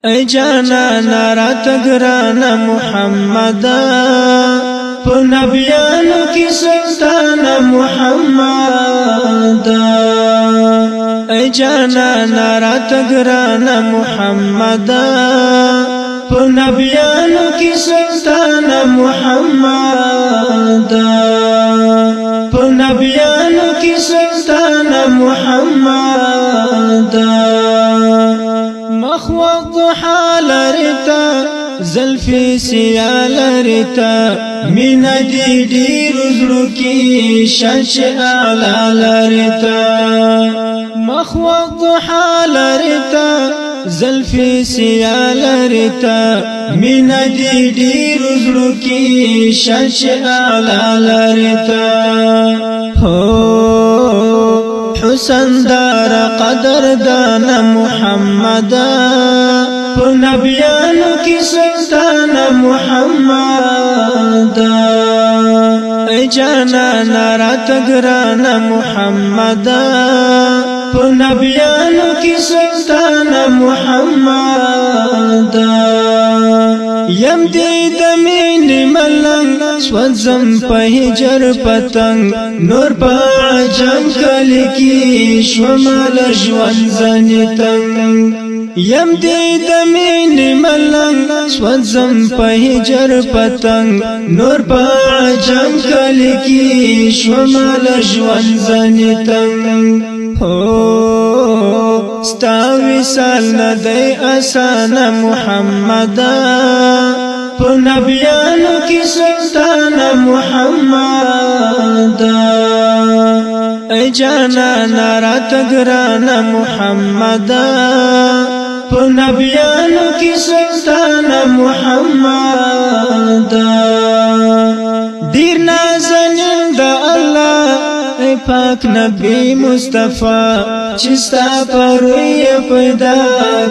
ای جانا رات گران محمد پو نبیانو کی سلطان محمد ای جانا رات گران محمد پو نبیانو کی سلطان محمد پو نبیانو کی سلطان محمد مخوض ضحى لرتا زلفي سيا لرتا من دي دير زلوكي شاش اعلى لرتا مخوض ضحى لرتا زلفي سيا لرتا من دي دير زلوكي شاش اعلى لرتا حسن دار قدر دانا محمد پو نبیانو کی سلطان محمد ای جانا رات گران محمد پو نبیانو کی سلطان محمد یم دی دمین ملنگ سوزم پا ہجر پتنگ نور پا عجم کلی کی شومال جوان زنتنگ یم دی دمین ملنگ سوزم پا ہجر پتنگ نور پا عجم کلی کی شومال جوان زنتنگ ستاوی سال ندی آسان محمد پو نبیانو کی سلطان محمد ای جانا رات گران محمد پو نبیانو کی سلطان محمد دیر نازنین دا اللہ ای پاک نبی مصطفی چستا پروی پیدا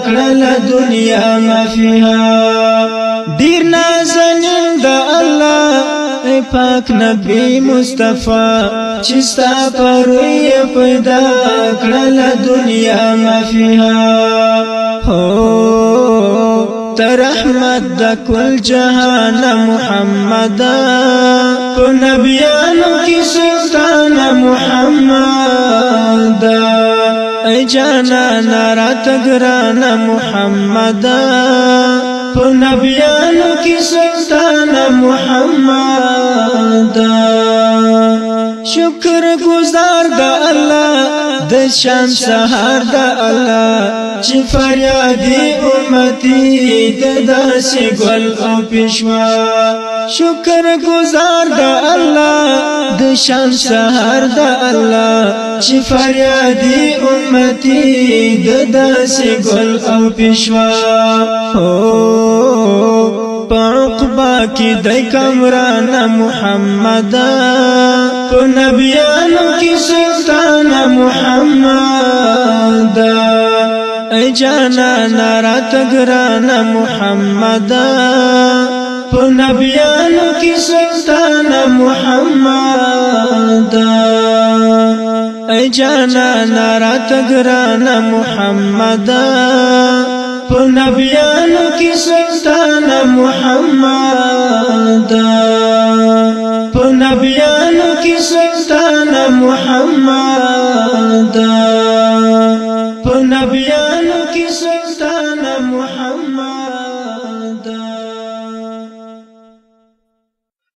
کرل دنیا ما فیها دیر نازنین دا اللہ ای پاک نبی مصطفی چستا پروی پیدا کرل دنیا ما فیها ترحمت دا کل جہان محمد پو نبیانو کی سلطان محمد ای جانا رات گران محمد پو نبیانو کی سلطان محمد شکر گزار دا اللہ د شان سهار دا الله چې فریادي امتی د داسې ګل او پښوا شکر گزار دا الله د شان سهار دا الله چې فریادي امتی د داسې ګل او پښوا عقبا کی دی کمران محمد پو نبیانو کی سلطان محمد ای جانا رات گران محمد پو نبیانو کی سلطان محمد ای جانا رات گران محمد پو نبیانو کی سلطان محمد پو نبیانو کی سلطان محمد پو نبیانو